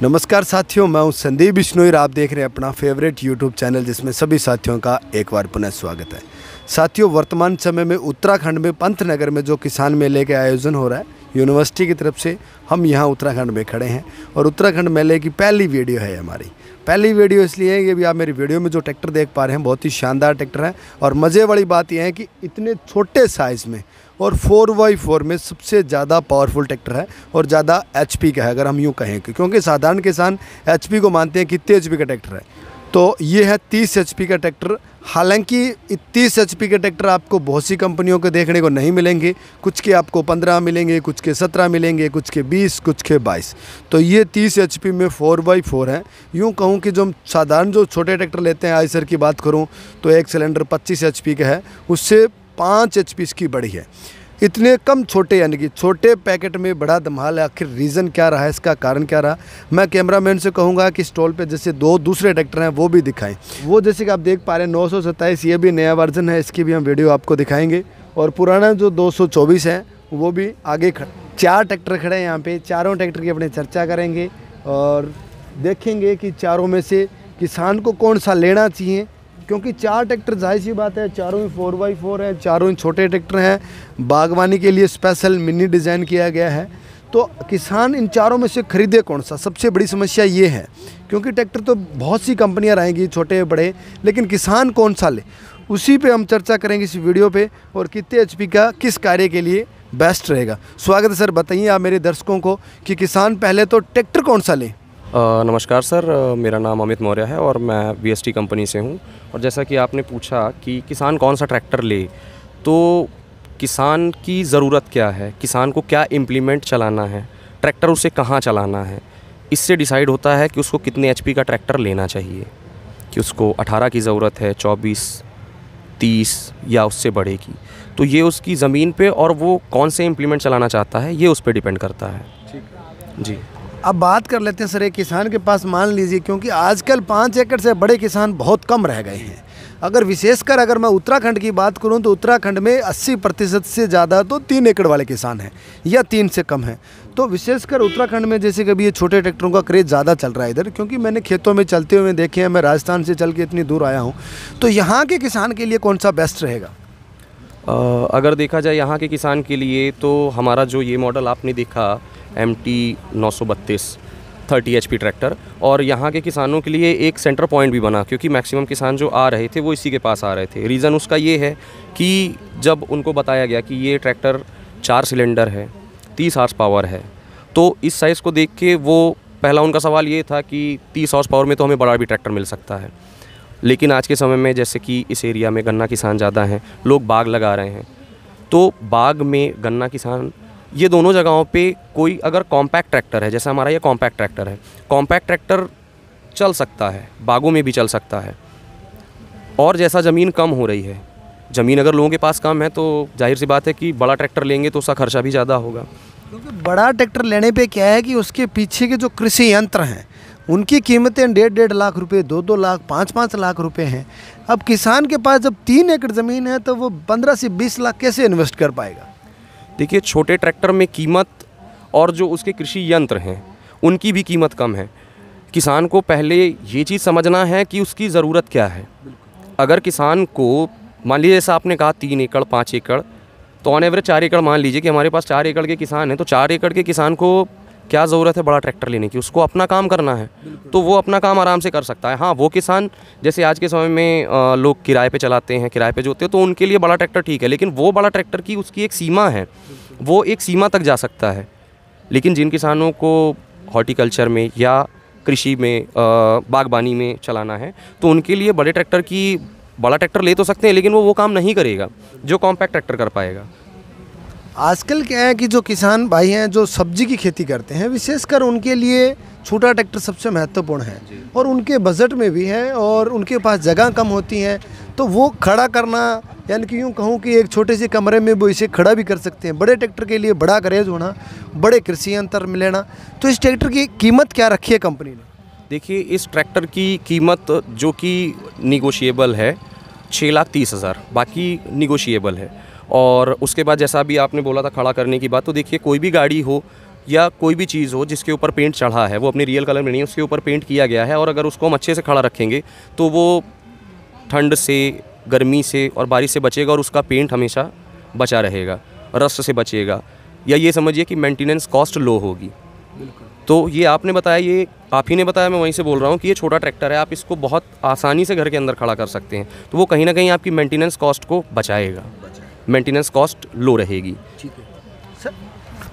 नमस्कार साथियों, मैं हूं संदीप बिश्नोई। आप देख रहे हैं अपना फेवरेट यूट्यूब चैनल, जिसमें सभी साथियों का एक बार पुनः स्वागत है। साथियों, वर्तमान समय में उत्तराखंड में पंतनगर में जो किसान मेले के आयोजन हो रहा है यूनिवर्सिटी की तरफ से, हम यहां उत्तराखंड में खड़े हैं और उत्तराखंड मेले की पहली वीडियो है हमारी। पहली वीडियो इसलिए है कि अभी आप मेरी वीडियो में जो ट्रैक्टर देख पा रहे हैं बहुत ही शानदार ट्रैक्टर है। और मज़े वाली बात यह है कि इतने छोटे साइज़ में और 4x4 में सबसे ज़्यादा पावरफुल ट्रैक्टर है और ज़्यादा HP का है, अगर हम यूँ कहें, क्योंकि साधारण किसान HP को मानते हैं कितने HP का ट्रैक्टर है। तो ये है 30 HP का ट्रैक्टर। हालांकि 30 HP के ट्रैक्टर आपको बहुत सी कंपनियों के देखने को नहीं मिलेंगे। कुछ के आपको 15 मिलेंगे, कुछ के 17 मिलेंगे, कुछ के 20, कुछ के 22। तो ये 30 HP में 4x4 है। यूँ कहूँ कि जो साधारण जो छोटे ट्रैक्टर लेते हैं, आइसर की बात करूँ तो एक सिलेंडर 25 HP का है, उससे 5 HP इसकी बड़ी है। इतने कम छोटे, यानी कि छोटे पैकेट में बड़ा धमाल है। आखिर रीज़न क्या रहा है, इसका कारण क्या रहा? मैं कैमरामैन से कहूँगा कि स्टॉल पे जैसे 2 दूसरे ट्रैक्टर हैं वो भी दिखाएं। वो जैसे कि आप देख पा रहे हैं 927, ये भी नया वर्जन है, इसकी भी हम वीडियो आपको दिखाएंगे। और पुराना जो 224 है वो भी आगे 4 ट्रैक्टर खड़े हैं यहाँ पे। चारों ट्रैक्टर की अपने चर्चा करेंगे और देखेंगे कि चारों में से किसान को कौन सा लेना चाहिए, क्योंकि 4 ट्रैक्टर जाहिर सी बात है चारों ही 4x4 हैं, चारों ही छोटे ट्रैक्टर हैं। बागवानी के लिए स्पेशल मिनी डिज़ाइन किया गया है। तो किसान इन चारों में से खरीदे कौन सा, सबसे बड़ी समस्या ये है, क्योंकि ट्रैक्टर तो बहुत सी कंपनियां रहेंगी छोटे बड़े, लेकिन किसान कौन सा ले, उसी पे हम चर्चा करेंगे इस वीडियो पे। और कितने HP का किस कार्य के लिए बेस्ट रहेगा। स्वागत है सर, बताइए आप मेरे दर्शकों को कि किसान पहले तो ट्रैक्टर कौन सा ले। नमस्कार सर, मेरा नाम अमित मौर्य है और मैं VST कंपनी से हूँ। और जैसा कि आपने पूछा कि किसान कौन सा ट्रैक्टर ले, तो किसान की ज़रूरत क्या है, किसान को क्या इम्प्लीमेंट चलाना है, ट्रैक्टर उसे कहाँ चलाना है, इससे डिसाइड होता है कि उसको कितने HP का ट्रैक्टर लेना चाहिए। कि उसको 18 की ज़रूरत है, 24, 30 या उससे बड़े की। तो ये उसकी ज़मीन पे और वो कौन से इम्प्लीमेंट चलाना चाहता है, ये उस पर डिपेंड करता है। ठीक जी। अब बात कर लेते हैं सर, एक किसान के पास मान लीजिए, क्योंकि आजकल 5 एकड़ से बड़े किसान बहुत कम रह गए हैं। अगर विशेषकर अगर मैं उत्तराखंड की बात करूं तो उत्तराखंड में 80% से ज़्यादा तो 3 एकड़ वाले किसान हैं या 3 से कम हैं। तो विशेषकर उत्तराखंड में जैसे कभी ये छोटे ट्रैक्टरों का क्रेज़ ज़्यादा चल रहा है इधर, क्योंकि मैंने खेतों में चलते हुए देखे हैं। मैं राजस्थान से चल के इतनी दूर आया हूँ, तो यहाँ के किसान के लिए कौन सा बेस्ट रहेगा? अगर देखा जाए यहाँ के किसान के लिए, तो हमारा जो ये मॉडल आपने देखा MT 932 30 HP ट्रैक्टर, और यहाँ के किसानों के लिए एक सेंटर पॉइंट भी बना, क्योंकि मैक्सिमम किसान जो आ रहे थे वो इसी के पास आ रहे थे। रीज़न उसका ये है कि जब उनको बताया गया कि ये ट्रैक्टर 4 सिलेंडर है, 30 हॉर्स पावर है, तो इस साइज़ को देख के वो पहला उनका सवाल ये था कि 30 हॉर्स पावर में तो हमें बड़ा भी ट्रैक्टर मिल सकता है। लेकिन आज के समय में जैसे कि इस एरिया में गन्ना किसान ज़्यादा हैं, लोग बाग लगा रहे हैं, तो बाग में गन्ना किसान, ये दोनों जगहों पे कोई अगर कॉम्पैक्ट ट्रैक्टर है, जैसे हमारा ये कॉम्पैक्ट ट्रैक्टर है, कॉम्पैक्ट ट्रैक्टर चल सकता है, बागों में भी चल सकता है। और जैसा ज़मीन कम हो रही है, ज़मीन अगर लोगों के पास कम है, तो जाहिर सी बात है कि बड़ा ट्रैक्टर लेंगे तो उसका खर्चा भी ज़्यादा होगा। क्योंकि बड़ा ट्रैक्टर लेने पे क्या है कि उसके पीछे के जो कृषि यंत्र हैं उनकी कीमतें 1.5 लाख रुपए, 2-2 लाख, 5-5 लाख रुपए हैं। अब किसान के पास जब 3 एकड़ ज़मीन है तो वो 15 से 20 लाख कैसे इन्वेस्ट कर पाएगा? देखिए, छोटे ट्रैक्टर में कीमत और जो उसके कृषि यंत्र हैं उनकी भी कीमत कम है। किसान को पहले ये चीज़ समझना है कि उसकी ज़रूरत क्या है। अगर किसान को, मान लीजिए जैसा आपने कहा 3 एकड़ 5 एकड़, तो ऑन एवरेज 4 एकड़ मान लीजिए कि हमारे पास 4 एकड़ के किसान हैं, तो 4 एकड़ के किसान को क्या ज़रूरत है बड़ा ट्रैक्टर लेने की? उसको अपना काम करना है, तो वो अपना काम आराम से कर सकता है। हाँ, वो किसान जैसे आज के समय में लोग किराए पे चलाते हैं, किराए पे जोते हैं, तो उनके लिए बड़ा ट्रैक्टर ठीक है, लेकिन वो बड़ा ट्रैक्टर की उसकी एक सीमा है, वो एक सीमा तक जा सकता है। लेकिन जिन किसानों को हॉर्टिकल्चर में या कृषि में, बागबानी में चलाना है, तो उनके लिए बड़ा ट्रैक्टर ले तो सकते हैं, लेकिन वो काम नहीं करेगा जो कॉम्पैक्ट ट्रैक्टर कर पाएगा। आजकल क्या है कि जो किसान भाई हैं जो सब्जी की खेती करते हैं, विशेषकर उनके लिए छोटा ट्रैक्टर सबसे महत्वपूर्ण है और उनके बजट में भी है और उनके पास जगह कम होती है, तो वो खड़ा करना, यानी कि यूँ कहूँ कि एक छोटे से कमरे में वो इसे खड़ा भी कर सकते हैं। बड़े ट्रैक्टर के लिए बड़ा गैरेज होना, बड़े कृषि यंत्र मिलना, तो इस ट्रैक्टर की कीमत क्या रखी है कंपनी ने? देखिए, इस ट्रैक्टर की कीमत जो कि निगोशिएबल है 6,30,000, बाकी निगोशिएबल है। और उसके बाद जैसा भी आपने बोला था खड़ा करने की बात, तो देखिए कोई भी गाड़ी हो या कोई भी चीज़ हो जिसके ऊपर पेंट चढ़ा है, वो अपनी रियल कलर में नहीं है, उसके ऊपर पेंट किया गया है, और अगर उसको हम अच्छे से खड़ा रखेंगे तो वो ठंड से, गर्मी से और बारिश से बचेगा और उसका पेंट हमेशा बचा रहेगा, रस्ट से बचेगा, या ये समझिए कि मेंटेनेंस कॉस्ट लो होगी। तो ये आपने बताया, ये आप ही ने बताया, मैं वहीं से बोल रहा हूँ कि ये छोटा ट्रैक्टर है, आप इसको बहुत आसानी से घर के अंदर खड़ा कर सकते हैं, तो वो कहीं ना कहीं आपकी मेंटेनेंस कॉस्ट को बचाएगा, मेंटेनेंस कॉस्ट लो रहेगी। ठीक है सर,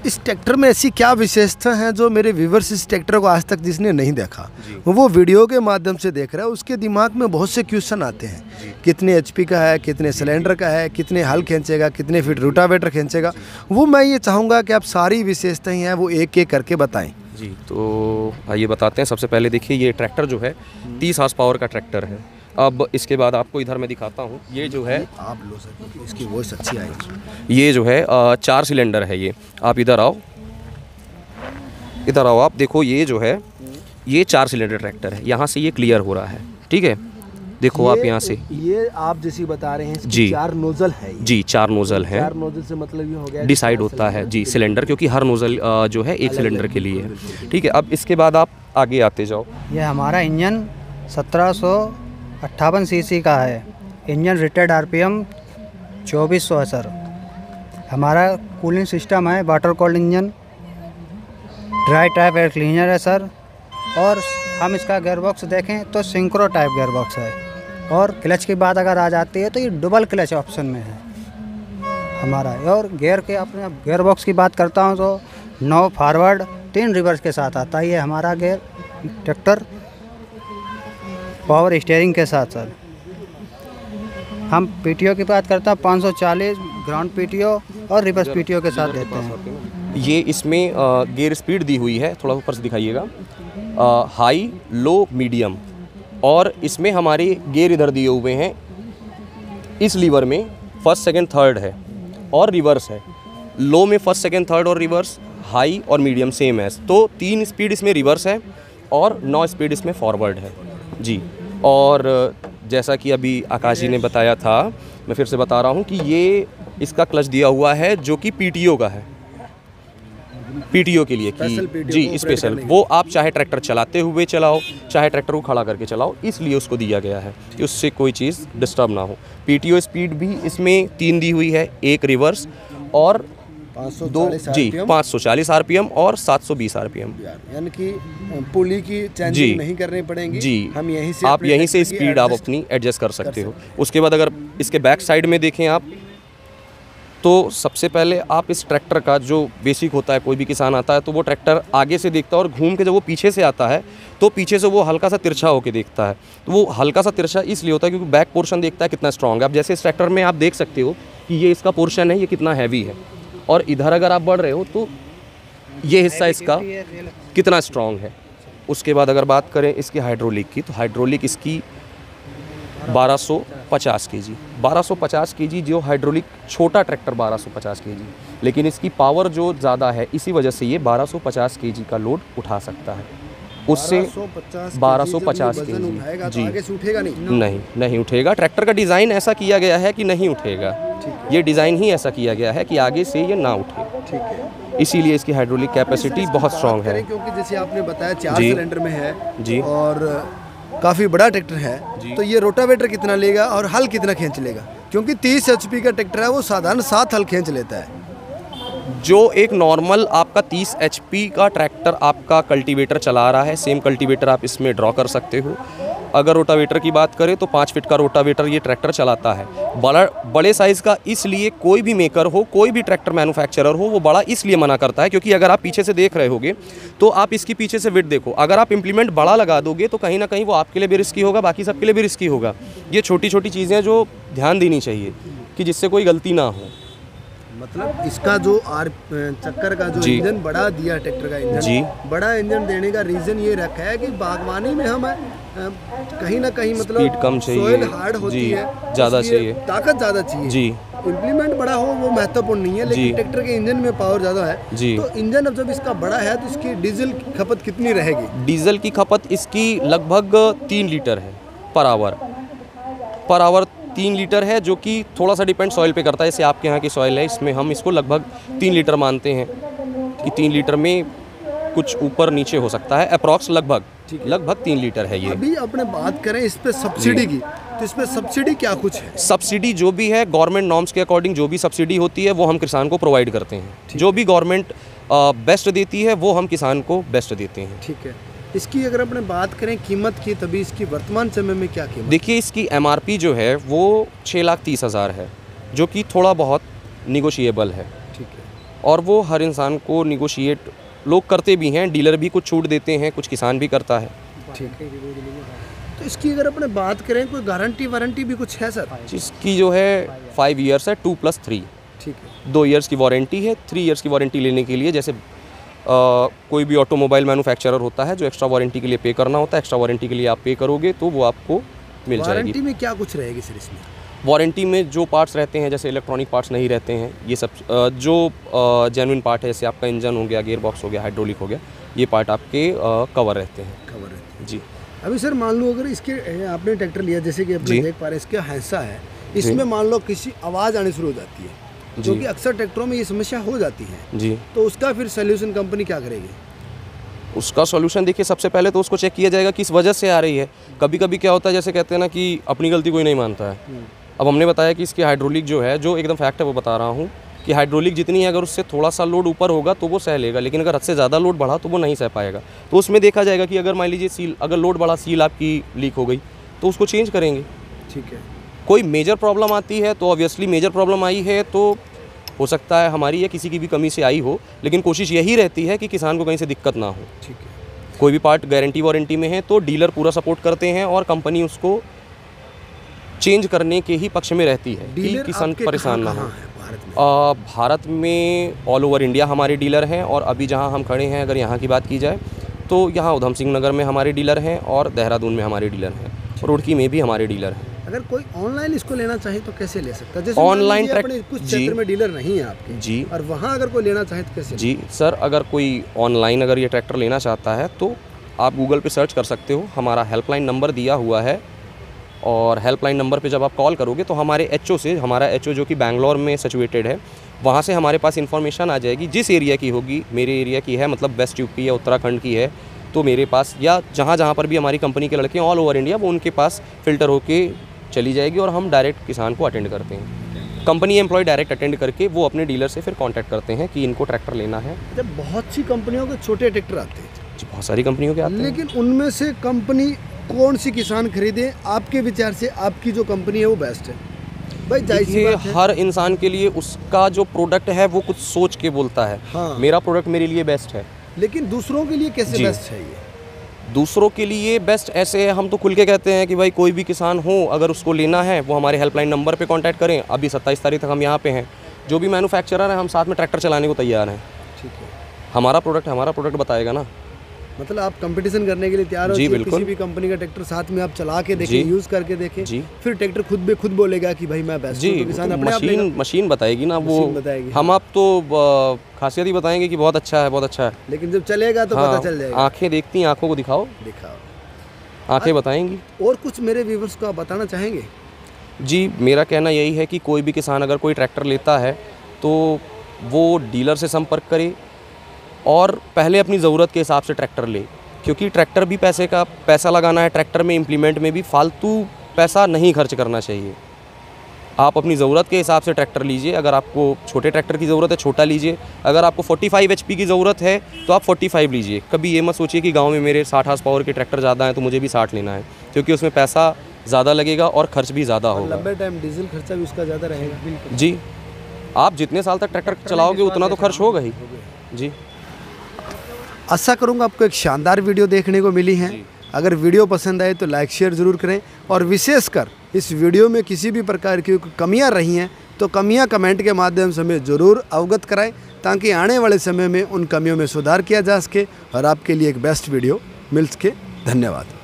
इस ट्रैक्टर में ऐसी क्या विशेषता है जो मेरे व्यूवर्स इस ट्रैक्टर को आज तक जिसने नहीं देखा वो वीडियो के माध्यम से देख रहा है, उसके दिमाग में बहुत से क्वेश्चन आते हैं, कितने एचपी का है, कितने सिलेंडर का है, कितने हल खींचेगा, कितने फीट रोटावेटर खींचेगा, वो मैं ये चाहूँगा कि आप सारी विशेषताएं हैं वो एक एक करके बताएं। जी, तो आइए बताते हैं। सबसे पहले देखिए, ये ट्रैक्टर जो है 30 हॉर्स पावर का ट्रैक्टर है। अब इसके बाद आपको इधर मैं दिखाता हूँ, ये जो है, आप लो सर क्योंकि इसकी वॉइस अच्छी आएगी। ये जो है 4 सिलेंडर है। ये आप इधर आओ, इधर आओ, आप देखो, ये जो है ये 4 सिलेंडर ट्रैक्टर है। यहाँ से ये क्लियर हो रहा है, ठीक है, देखो आप यहाँ से, ये आप जैसी बता रहे हैं जी 4 नोजल है ये। जी 4 नोज़ल है। 4 नोजल से मतलब ये हो गया डिसाइड होता है जी सिलेंडर, क्योंकि हर नोज़ल जो है एक सिलेंडर के लिए है, ठीक है। अब इसके बाद आप आगे आते जाओ। ये हमारा इंजन 1758 सीसी का है। इंजन रेटेड आरपीएम 2400 है सर। हमारा कूलिंग सिस्टम है water cooled engine, dry type air cleaner है सर। और हम इसका गेयरबॉक्स देखें तो सिंक्रो टाइप गेयरबॉक्स है। और क्लच की बात अगर आ जाती है तो ये डबल क्लच ऑप्शन में है हमारा। और गियर के अपने गेयरबॉक्स की बात करता हूँ तो 9 फॉरवर्ड 3 रिवर्स के साथ आता है ये हमारा गियर ट्रैक्टर, पावर स्टीयरिंग के साथ सर। हम पीटीओ की बात करते हैं 540 ग्राउंड पीटीओ और रिवर्स पीटीओ के साथ देते हैं। ये इसमें गियर स्पीड दी हुई है, थोड़ा ऊपर से दिखाइएगा, हाई, लो, मीडियम, और इसमें हमारे गियर इधर दिए हुए हैं। इस लीवर में फर्स्ट, सेकंड, थर्ड है और रिवर्स है। लो में फर्स्ट, सेकंड, थर्ड और रिवर्स, हाई और मीडियम सेम है। तो 3 स्पीड इसमें रिवर्स है और 9 स्पीड इसमें फॉरवर्ड है जी। और जैसा कि अभी आकाश जी ने बताया था, मैं फिर से बता रहा हूँ कि ये इसका क्लच दिया हुआ है जो कि पीटीओ का है, पीटीओ के लिए कि जी स्पेशल, वो आप चाहे ट्रैक्टर चलाते हुए चलाओ, चाहे ट्रैक्टर को खड़ा करके चलाओ, इसलिए उसको दिया गया है कि उससे कोई चीज़ डिस्टर्ब ना हो। पीटीओ स्पीड भी इसमें 3 दी हुई है, एक रिवर्स और 540 आरपीएम और 720 आरपीएम, यानी कि पुली की चेंजिंग नहीं करनी पड़ेगी जी। हम यहीं से आप यहीं से स्पीड आप अपनी एडजस्ट कर सकते हो। उसके बाद अगर इसके बैक साइड में देखें आप, तो सबसे पहले आप इस ट्रैक्टर का जो बेसिक होता है, कोई भी किसान आता है तो वो ट्रैक्टर आगे से देखता है और घूम के जब वो पीछे से आता है तो पीछे से वो हल्का सा तिरछा होकर देखता है। तो वो हल्का सा तिरछा इसलिए होता है क्योंकि बैक पोर्शन देखता है कितना स्ट्रॉन्ग है। अब जैसे इस ट्रैक्टर में आप देख सकते हो कि ये इसका पोर्शन है, ये कितना हैवी है, और इधर अगर आप बढ़ रहे हो तो ये हिस्सा इसका कितना स्ट्रॉन्ग है। उसके बाद अगर बात करें इसकी हाइड्रोलिक की, तो हाइड्रोलिक इसकी 1250 केजी, 1250 केजी जो हाइड्रोलिक छोटा ट्रैक्टर 1250 केजी, लेकिन इसकी पावर जो ज़्यादा है इसी वजह से ये 1250 केजी का लोड उठा सकता है। उससे 1250 केजी जी आगे से उठेगा नहीं उठेगा। ट्रैक्टर का डिज़ाइन ऐसा किया गया है कि नहीं उठेगा, ये डिज़ाइन ही ऐसा किया गया है कि आगे से ये ना उठे, ठीक है। इसीलिए इसकी हाइड्रोलिक कैपेसिटी बहुत स्ट्रॉन्ग है। क्योंकि जैसे आपने बताया 4 जी। सिलेंडर में है जी। और काफ़ी बड़ा ट्रैक्टर है, तो ये रोटावेटर कितना लेगा और हल कितना खींच लेगा? क्योंकि 30 एचपी का ट्रैक्टर है, वो साधारण 7 हल खींच लेता है। जो एक नॉर्मल आपका 30 एचपी का ट्रैक्टर आपका कल्टीवेटर चला रहा है, सेम कल्टीवेटर आप इसमें ड्रॉ कर सकते हो। अगर रोटावेटर की बात करें तो 5 फीट का रोटावेटर ये ट्रैक्टर चलाता है। बड़े साइज़ का इसलिए कोई भी मेकर हो, कोई भी ट्रैक्टर मैन्युफैक्चरर हो, वो बड़ा इसलिए मना करता है क्योंकि अगर आप पीछे से देख रहे होगे तो आप इसकी पीछे से विड्थ देखो, अगर आप इम्प्लीमेंट बड़ा लगा दोगे तो कहीं ना कहीं वो आपके लिए भी रिस्की होगा, बाकी सबके लिए भी रिस्की होगा। ये छोटी छोटी चीज़ें जो ध्यान देनी चाहिए कि जिससे कोई गलती ना हो। मतलब इसका जो चक्कर का जो इंजन बड़ा दिया, ट्रैक्टर का इंजन जी, बड़ा इंजन देने का रीज़न ये रखा है कि बागवानी में हम कहीं ना कहीं मतलब स्पीड कम चाहिए, सोइल हार्ड होती जी, है, ज़्यादा चाहिए, ताकत ज़्यादा चाहिए जी। इम्प्लीमेंट बड़ा हो वो महत्वपूर्ण नहीं है, लेकिन ट्रैक्टर के इंजन में पावर ज़्यादा है जी। तो इंजन अब जब इसका बड़ा है तो इसकी डीजल की खपत कितनी रहेगी? डीजल की खपत इसकी लगभग 3 लीटर है पर आवर 3 लीटर है, जो कि थोड़ा सा डिपेंड सॉइल पे करता है। जैसे आपके यहाँ की सॉइल है, इसमें हम इसको लगभग 3 लीटर मानते हैं, कि 3 लीटर में कुछ ऊपर नीचे हो सकता है, अप्रॉक्स लगभग 3 लीटर है ये। अभी अपने बात करें इस पे सब्सिडी की, तो इस पे सब्सिडी क्या कुछ है? सब्सिडी जो भी है गवर्नमेंट नॉर्म्स के अकॉर्डिंग जो भी सब्सिडी होती है वो हम किसान को प्रोवाइड करते हैं। जो भी गवर्नमेंट बेस्ट देती है वो हम किसान को बेस्ट देते हैं। ठीक है। इसकी अगर अपने बात करें कीमत की, तभी इसकी वर्तमान समय में क्या कीमत? देखिए इसकी MRP जो है वो 6,30,000 है, जो कि थोड़ा बहुत निगोशिएबल है। ठीक है। और वो हर इंसान को निगोशिएट लोग करते भी हैं, डीलर भी कुछ छूट देते हैं, कुछ किसान भी करता है। ठीक है। तो इसकी अगर अपने बात करें कोई गारंटी वारंटी भी कुछ है सर? जिसकी जो है 5 ईयर्स है, 2+3। ठीक है। 2 ईयर्स की वारंटी है। 3 ईयर्स की वारंटी लेने के लिए जैसे कोई भी ऑटोमोबाइल मैन्युफैक्चरर होता है जो एक्स्ट्रा वारंटी के लिए पे करना होता है, एक्स्ट्रा वारंटी के लिए आप पे करोगे तो वो आपको मिल जाएगी। वारंटी में क्या कुछ रहेगी सर इसमें? वारंटी में जो पार्ट्स रहते हैं जैसे इलेक्ट्रॉनिक पार्ट्स नहीं रहते हैं, ये सब जो जेन्युइन पार्ट है, जैसे आपका इंजन हो गया, गियर बॉक्स हो गया, हाइड्रोलिक हो गया, ये पार्ट आपके कवर रहते हैं। खबर है जी। अभी सर मान लो अगर इसके आपने ट्रैक्टर लिया, जैसे कि अपने जी। देख पा रहे हैं इसका हैंसा है, इसमें मान लो किसी आवाज़ आनी शुरू हो जाती है, जो जी। कि अक्सर ट्रैक्टरों में ये समस्या हो जाती है, जी। तो उसका फिर सोल्यूशन कंपनी क्या करेगी? उसका सॉल्यूशन देखिए सबसे पहले तो उसको चेक किया जाएगा किस वजह से आ रही है। कभी कभी क्या होता है, जैसे कहते हैं ना कि अपनी गलती कोई नहीं मानता है। अब हमने बताया कि इसकी हाइड्रोलिक जो है, जो एकदम फैक्ट है वो बता रहा हूँ कि हाइड्रोलिक जितनी है अगर उससे थोड़ा सा लोड ऊपर होगा तो वो सह लेगा, लेकिन अगर हद से ज़्यादा लोड बढ़ा तो वो नहीं सह पाएगा। तो उसमें देखा जाएगा कि अगर मान लीजिए सील, अगर लोड बढ़ा, सील आपकी लीक हो गई तो उसको चेंज करेंगे। ठीक है। कोई मेजर प्रॉब्लम आती है तो ऑब्वियसली मेजर प्रॉब्लम आई है तो हो सकता है हमारी या किसी की भी कमी से आई हो, लेकिन कोशिश यही रहती है कि किसान को कहीं से दिक्कत ना हो। ठीक है। कोई भी पार्ट गारंटी वारंटी में है तो डीलर पूरा सपोर्ट करते हैं और कंपनी उसको चेंज करने के ही पक्ष में रहती है कि किसान परेशान ना हो। भारत में ऑल ओवर इंडिया हमारे डीलर हैं, और अभी जहां हम खड़े हैं अगर यहां की बात की जाए तो यहां उधम सिंह नगर में हमारे डीलर हैं और देहरादून में हमारे डीलर हैं, रुड़की में भी हमारे डीलर हैं। अगर कोई ऑनलाइन इसको लेना चाहे तो कैसे ले सकता है? जैसे ऑनलाइन कुछ क्षेत्र में डीलर नहीं है आपके जी, और वहाँ अगर कोई लेना चाहे तो कैसे? जी सर, अगर कोई ऑनलाइन अगर ये ट्रैक्टर लेना चाहता है तो आप गूगल पे सर्च कर सकते हो, हमारा हेल्पलाइन नंबर दिया हुआ है, और हेल्पलाइन नंबर पे जब आप कॉल करोगे तो हमारे HO से, हमारा HO जो कि बैंगलोर में सिचुएटेड है, वहाँ से हमारे पास इन्फॉर्मेशन आ जाएगी जिस एरिया की होगी। मेरे एरिया की है, मतलब वेस्ट यूपी या उत्तराखंड की है, तो मेरे पास या जहाँ पर भी हमारी कंपनी के लड़के ऑल ओवर इंडिया, वो उनके पास फ़िल्टर होके चली जाएगी और हम डायरेक्ट किसान को अटेंड करते हैं। कंपनी एम्प्लॉय डायरेक्ट अटेंड करके वो अपने डीलर से फिर कांटेक्ट करते हैं कि इनको ट्रैक्टर लेना है। जब बहुत सी कंपनियों के छोटे ट्रैक्टर आते हैं, बहुत सारी कंपनियों के आते हैं, लेकिन उनमें से कंपनी कौन सी किसान खरीदे? आपके विचार से आपकी जो कंपनी है वो बेस्ट है? भाई देखिए हर इंसान के लिए उसका जो प्रोडक्ट है वो कुछ सोच के बोलता है। हाँ। मेरा प्रोडक्ट मेरे लिए बेस्ट है, लेकिन दूसरों के लिए कैसे जी। बेस्ट है ये? दूसरों के लिए बेस्ट ऐसे है, हम तो खुल के कहते हैं कि भाई कोई भी किसान हो अगर उसको लेना है वो हमारे हेल्पलाइन नंबर पे कांटेक्ट करें। अभी 27 तारीख तक हम यहाँ पे हैं, जो भी मैन्युफैक्चरर है हम साथ में ट्रैक्टर चलाने को तैयार हैं। ठीक है। हमारा प्रोडक्ट बताएगा ना। मतलब आप कंपटीशन करने के लिए तैयार हो? जी, कि बिल्कुल। किसी भी कंपनी का ट्रैक्टर साथ में आप चला के देखें, जी। यूज़ करके देखें, जी। फिर ट्रैक्टर खुद बोलेगा कि भाई मैं बेस्ट जी, हूं, तो किसान तो अपने आप लेगा। मशीन बताएगी ना, वो मशीन बताएगी। हम आप तो खासियत ही बताएंगे कि बहुत अच्छा है, बहुत अच्छा है। लेकिन जब चलेगा तो हाँ, पता चल जाएगा। आंखें देखती हैं, आंखों को दिखाओ, आंखें बताएंगी। और कुछ मेरे व्यूवर्स को आप बताना चाहेंगे? जी, मेरा कहना यही है कि कोई भी किसान अगर कोई ट्रैक्टर लेता है तो वो डीलर से संपर्क करे और पहले अपनी ज़रूरत के हिसाब से ट्रैक्टर ले, क्योंकि ट्रैक्टर भी पैसा लगाना है, ट्रैक्टर में इम्प्लीमेंट में भी फालतू पैसा नहीं खर्च करना चाहिए। आप अपनी ज़रूरत के हिसाब से ट्रैक्टर लीजिए। अगर आपको छोटे ट्रैक्टर की ज़रूरत है छोटा लीजिए, अगर आपको 45 HP की ज़रूरत है तो आप 45 लीजिए। कभी ये मत सोचिए कि गांव में मेरे 60 हार्स पावर के ट्रैक्टर ज़्यादा हैं तो मुझे भी 60 लेना है, क्योंकि उसमें पैसा ज़्यादा लगेगा और खर्च भी ज़्यादा होगा। लंबे टाइम डीजल खर्चा भी उसका ज़्यादा रहेगा। बिल्कुल जी, आप जितने साल तक ट्रैक्टर चलाओगे उतना तो खर्च होगा ही। जी, आशा करूँगा आपको एक शानदार वीडियो देखने को मिली है। अगर वीडियो पसंद आए तो लाइक शेयर ज़रूर करें, और विशेषकर इस वीडियो में किसी भी प्रकार की कमियां रही हैं तो कमियां कमेंट के माध्यम से हमें ज़रूर अवगत कराएं, ताकि आने वाले समय में उन कमियों में सुधार किया जा सके और आपके लिए एक बेस्ट वीडियो मिल सके। धन्यवाद।